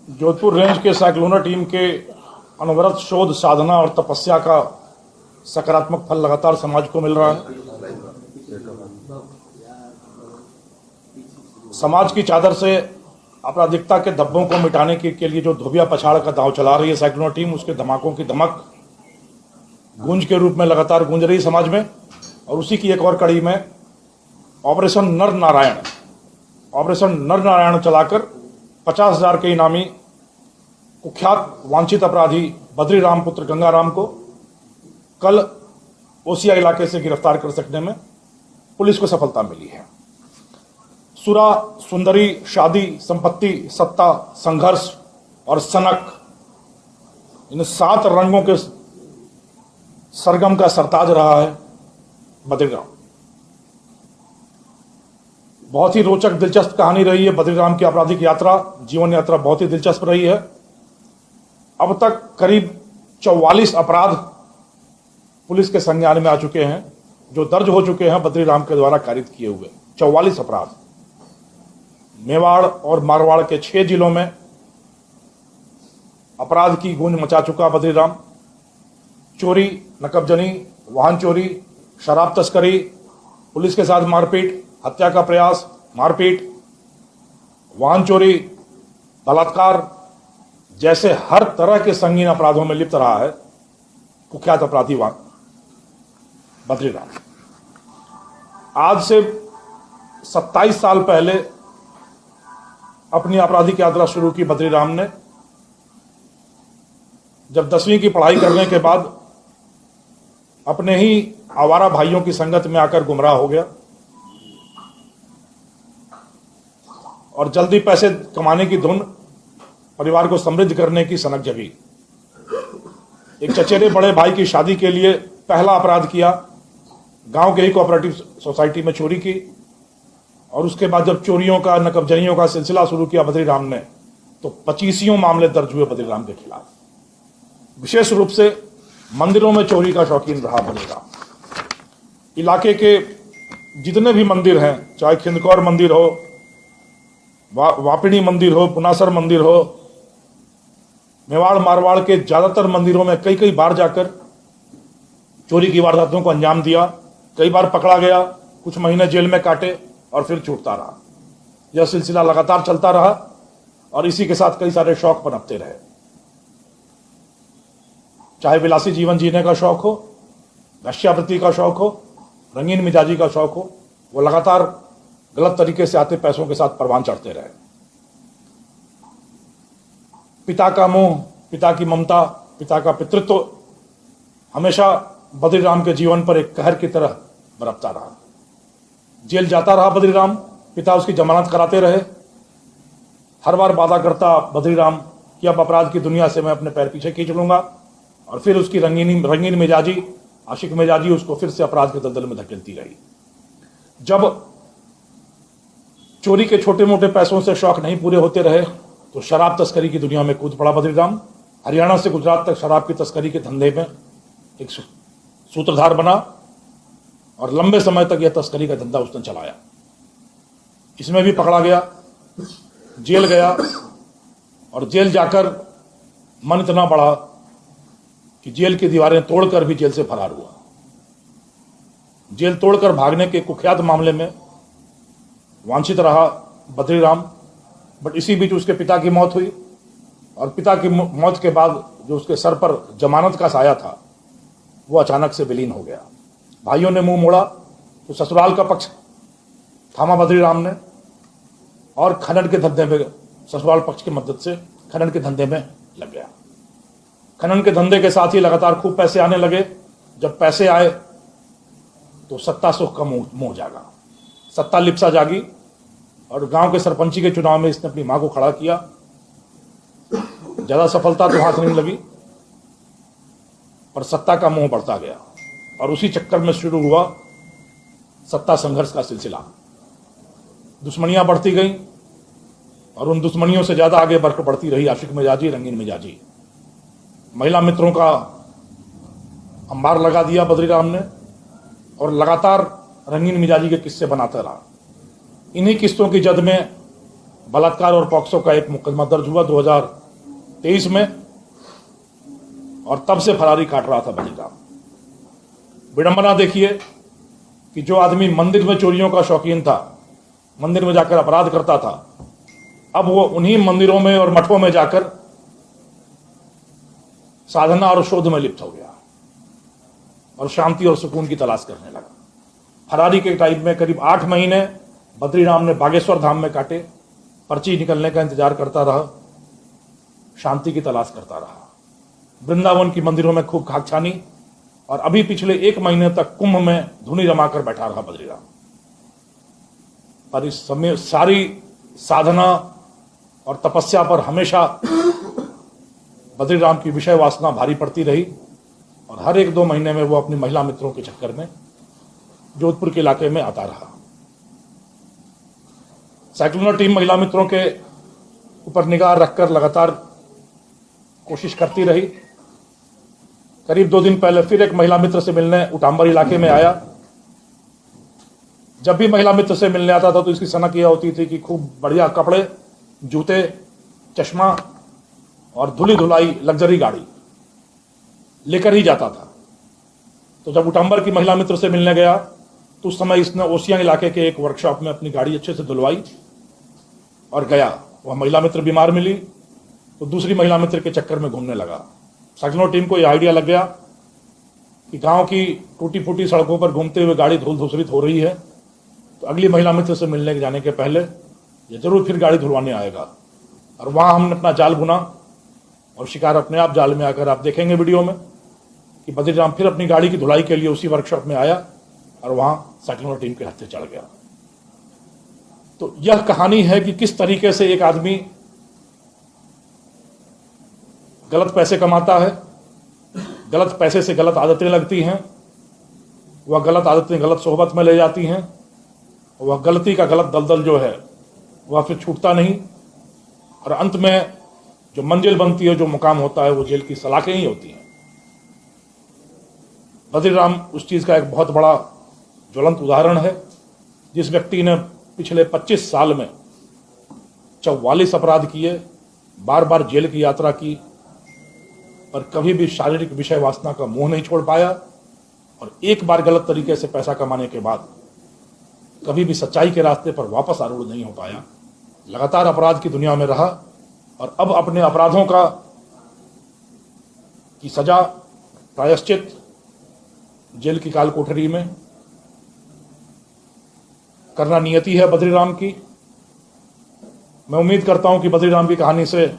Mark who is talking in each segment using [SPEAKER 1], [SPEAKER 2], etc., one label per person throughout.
[SPEAKER 1] Jodhpur range के साइक्लोनर team के अनवरत शोध साधना और तपस्या का सकारात्मक फल लगातार समाज को मिल रहा है। समाज की चादर से आपराधिकता के धब्बों को मिटाने के लिए जो धोबिया पछाड़ का दांव चला रही है साइक्लोनर टीम, उसके धमाकों की धमक गूंज के रूप में लगातार गूंज रही है समाज में। और उसी की एक और कड़ी में ऑपरेशन नर नारायण चलाकर 50,000 के इनामी कुख्यात वांछित अपराधी बद्रीराम पुत्र गंगाराम को कल ओसिया इलाके से गिरफ्तार कर सकने में पुलिस को सफलता मिली है। सुरा, सुंदरी, शादी, संपत्ति, सत्ता, संघर्ष और सनक, इन 7 रंगों के सरगम का सरताज रहा है बद्रीराम। बहुत ही रोचक दिलचस्प कहानी रही है बद्रीराम की आपराधिक यात्रा, जीवन यात्रा बहुत ही दिलचस्प रही है। अब तक करीब 44 अपराध पुलिस के संज्ञान में आ चुके हैं, जो दर्ज हो चुके हैं बद्रीराम के द्वारा कारित किए हुए 44 अपराध। मेवाड़ और मारवाड़ के 6 जिलों में अपराध की गूंज मचा चुका बद्रीराम। चोरी, नकबजनी, वाहन चोरी, शराब तस्करी, पुलिस के साथ मारपीट, हत्या का प्रयास, मारपीट, वाहन चोरी, बलात्कार जैसे हर तरह के संगीन अपराधों में लिप्त रहा है कुख्यात अपराधी बद्रीराम। आज से 27 साल पहले अपनी आपराधिक यात्रा शुरू की बद्रीराम ने। जब 10वीं की पढ़ाई करने के बाद अपने ही आवारा भाइयों की संगत में आकर गुमराह हो गया और जल्दी पैसे कमाने की धुन, परिवार को समृद्ध करने की सनक जगी। एक चचेरे बड़े भाई की शादी के लिए पहला अपराध किया, गांव के ही कोऑपरेटिव सोसाइटी में चोरी की। और उसके बाद जब चोरियों का, नकबजनियों का सिलसिला शुरू किया बद्रीराम ने, तो 25 मामले दर्ज हुए बद्रीराम के खिलाफ। विशेष रूप से मंदिरों में चोरी का शौकीन रहा बद्रीराम। इलाके के जितने भी मंदिर हैं, चाहे खिंदकौर मंदिर हो, वापिनी मंदिर हो, पुनासर मंदिर हो, मेवाड़ मारवाड़ के ज्यादातर मंदिरों में कई बार जाकर चोरी की वारदातों को अंजाम दिया। कई बार पकड़ा गया, कुछ महीने जेल में काटे और फिर छूटता रहा। यह सिलसिला लगातार चलता रहा और इसी के साथ कई सारे शौक पनपते रहे। चाहे विलासी जीवन जीने का शौक हो, वेश्यावृत्ति का शौक हो, रंगीन मिजाजी का शौक हो, वो लगातार गलत तरीके से आते पैसों के साथ परवान चढ़ते रहे। पिता का मोह, पिता की ममता, पिता का पितृत्व हमेशा बद्रीराम के जीवन पर एक कहर की तरह बरपता रहा। जेल जाता रहा बद्रीराम, पिता उसकी जमानत कराते रहे। हर बार वादा करता बद्रीराम कि अब अपराध की दुनिया से मैं अपने पैर पीछे खींच लूंगा, और फिर उसकी रंगीन मिजाजी, आशिक मिजाजी उसको फिर से अपराध के दलदल में धकेलती रही। जब चोरी के छोटे मोटे पैसों से शौक नहीं पूरे होते रहे तो शराब तस्करी की दुनिया में कूद पड़ा बद्रीराम। हरियाणा से गुजरात तक शराब की तस्करी के धंधे में एक सूत्रधार बना और लंबे समय तक यह तस्करी का धंधा उसने चलाया। इसमें भी पकड़ा गया, जेल गया और जेल जाकर मन इतना बढ़ा कि जेल की दीवारें तोड़कर भी जेल से फरार हुआ। जेल तोड़कर भागने के कुख्यात मामले में वांछित रहा बद्रीराम। बट इसी बीच उसके पिता की मौत हुई और पिता की मौत के बाद जो उसके सर पर जमानत का साया था वो अचानक से विलीन हो गया। भाइयों ने मुंह मोड़ा तो ससुराल का पक्ष थामा बद्रीराम ने और खनन के धंधे में, ससुराल पक्ष की मदद से खनन के धंधे में लग गया। खनन के धंधे के साथ ही लगातार खूब पैसे आने लगे। जब पैसे आए तो सत्ता सुख का मुंह जागा, सत्ता लिप्सा जागी और गांव के सरपंची के चुनाव में इसने अपनी मां को खड़ा किया। ज्यादा सफलता तो हाथ नहीं लगी, पर सत्ता का मोह बढ़ता गया और उसी चक्कर में शुरू हुआ सत्ता संघर्ष का सिलसिला। दुश्मनियां बढ़ती गईं और उन दुश्मनियों से ज्यादा आगे बढ़ती रही आशिक मिजाजी, रंगीन मिजाजी। महिला मित्रों का अंबार लगा दिया बद्रीराम ने और लगातार रंगीन मिजाजी के किस्से बनाता रहा। इन्हीं किस्तों की जद में बलात्कार और पॉक्सो का एक मुकदमा दर्ज हुआ 2023 में, और तब से फरारी काट रहा था बद्रीराम। विडंबना देखिए कि जो आदमी मंदिर में चोरियों का शौकीन था, मंदिर में जाकर अपराध करता था, अब वो उन्हीं मंदिरों में और मठों में जाकर साधना और शोध में लिप्त हो गया और शांति और सुकून की तलाश करने लगा। फरारी के टाइम में करीब 8 महीने बद्रीराम ने बागेश्वर धाम में काटे, पर्ची निकलने का इंतजार करता रहा, शांति की तलाश करता रहा। वृंदावन की मंदिरों में खूब खाक छानी, और अभी पिछले 1 महीने तक कुंभ में धुनी रमाकर बैठा रहा बद्रीराम। पर इस समय सारी साधना और तपस्या पर हमेशा बद्रीराम की विषय वासना भारी पड़ती रही, और हर 1-2 महीने में वो अपनी महिला मित्रों के चक्कर में जोधपुर के इलाके में आता रहा। साइक्लोनर टीम महिला मित्रों के ऊपर निगाह रखकर लगातार कोशिश करती रही। करीब 2 दिन पहले फिर एक महिला मित्र से मिलने उटाम्बर इलाके में आया। जब भी महिला मित्र से मिलने आता था तो इसकी सनक यह होती थी कि खूब बढ़िया कपड़े, जूते, चश्मा और धुली धुलाई लग्जरी गाड़ी लेकर ही जाता था। तो जब उटाम्बर की महिला मित्र से मिलने गया तो उस समय इसने ओसियां इलाके के एक वर्कशॉप में अपनी गाड़ी अच्छे से धुलवाई और गया। वह महिला मित्र बीमार मिली तो दूसरी महिला मित्र के चक्कर में घूमने लगा। साइक्लोनर टीम को यह आइडिया लग गया कि गांव की टूटी फूटी सड़कों पर घूमते हुए गाड़ी धूल धूसरित हो रही है, तो अगली महिला मित्र से मिलने जाने के पहले ये जरूर फिर गाड़ी धुलवाने आएगा। और वहां हमने अपना जाल बुना और शिकार अपने आप जाल में आकर, आप देखेंगे वीडियो में कि बद्रीराम फिर अपनी गाड़ी की धुलाई के लिए उसी वर्कशॉप में आया और वहां साइक्लोनर टीम के हत्थे चढ़ गया। तो यह कहानी है कि किस तरीके से एक आदमी गलत पैसे कमाता है, गलत पैसे से गलत आदतें लगती हैं, वह गलत आदतें गलत सोहबत में ले जाती हैं, वह गलती का गलत दलदल जो है वह फिर छूटता नहीं, और अंत में जो मंजिल बनती है, जो मुकाम होता है, वो जेल की सलाखें ही होती हैं। बद्रीराम उस चीज का एक बहुत बड़ा ज्वलंत उदाहरण है। जिस व्यक्ति ने पिछले 25 साल में 44 अपराध किए, बार बार जेल की यात्रा की, पर कभी भी शारीरिक विषय वासना का मुंह नहीं छोड़ पाया, और एक बार गलत तरीके से पैसा कमाने के बाद कभी भी सच्चाई के रास्ते पर वापस आरूढ़ नहीं हो पाया, लगातार अपराध की दुनिया में रहा, और अब अपने अपराधों की सजा, प्रायश्चित जेल की काल कोठरी में करना नियति है बद्रीराम की। मैं उम्मीद करता हूं कि बद्रीराम की कहानी से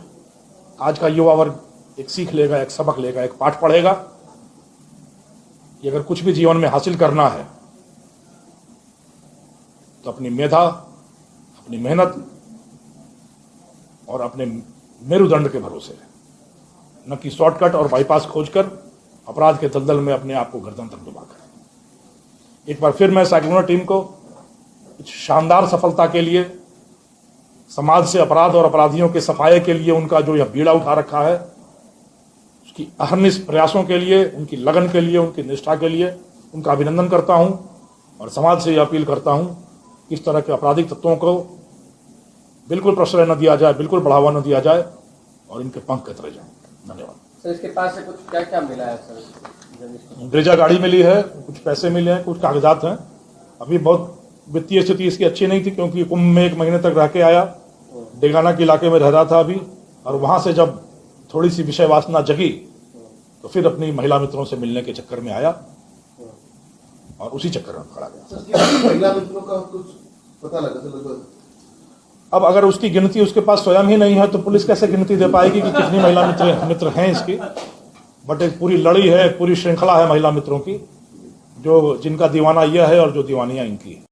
[SPEAKER 1] आज का युवा वर्ग एक सीख लेगा, एक सबक लेगा, एक पाठ पढ़ेगा कि अगर कुछ भी जीवन में हासिल करना है तो अपनी मेधा, अपनी मेहनत और अपने मेरुदंड के भरोसे, न कि शॉर्टकट और बाईपास खोजकर अपराध के दलदल में अपने आप को गर्दन तक डुबाकर। एक बार फिर मैं साइक्लोनर टीम को इस शानदार सफलता के लिए, समाज से अपराध और अपराधियों के सफाये के लिए उनका जो यह बीड़ा उठा रखा है, उसकी अहर्निश प्रयासों के लिए, उनकी लगन के लिए, उनकी निष्ठा के लिए उनका अभिनंदन करता हूं, और समाज से यह अपील करता हूं कि इस तरह के आपराधिक तत्वों को बिल्कुल प्रश्रय न दिया जाए, बिल्कुल बढ़ावा न दिया जाए, और इनके पंख कतरे जाएं। धन्यवाद।
[SPEAKER 2] सर, इसके पास से कुछ क्या क्या मिला है सर?
[SPEAKER 1] ब्रेजा गाड़ी मिली है, कुछ पैसे मिले हैं, कुछ कागजात हैं। अभी बहुत वित्तीय स्थिति इसकी अच्छी नहीं थी, क्योंकि कुंभ में 1 महीने तक रह के आया, डेगाना के इलाके में रह रहा था अभी, और वहां से जब थोड़ी सी विषय वासना जगी तो फिर अपनी महिला मित्रों से मिलने के चक्कर में आया और उसी चक्कर में पड़ा गया।
[SPEAKER 3] महिला मित्रों का कुछ पता लगा?
[SPEAKER 1] अब अगर उसकी गिनती उसके पास स्वयं ही नहीं है तो पुलिस कैसे गिनती दे पाएगी कि कितनी महिला मित्र हैं इसकी। बट एक पूरी लड़ी है, पूरी श्रृंखला है महिला मित्रों की, जो जिनका दीवाना यह है और जो दीवानियां इनकी है।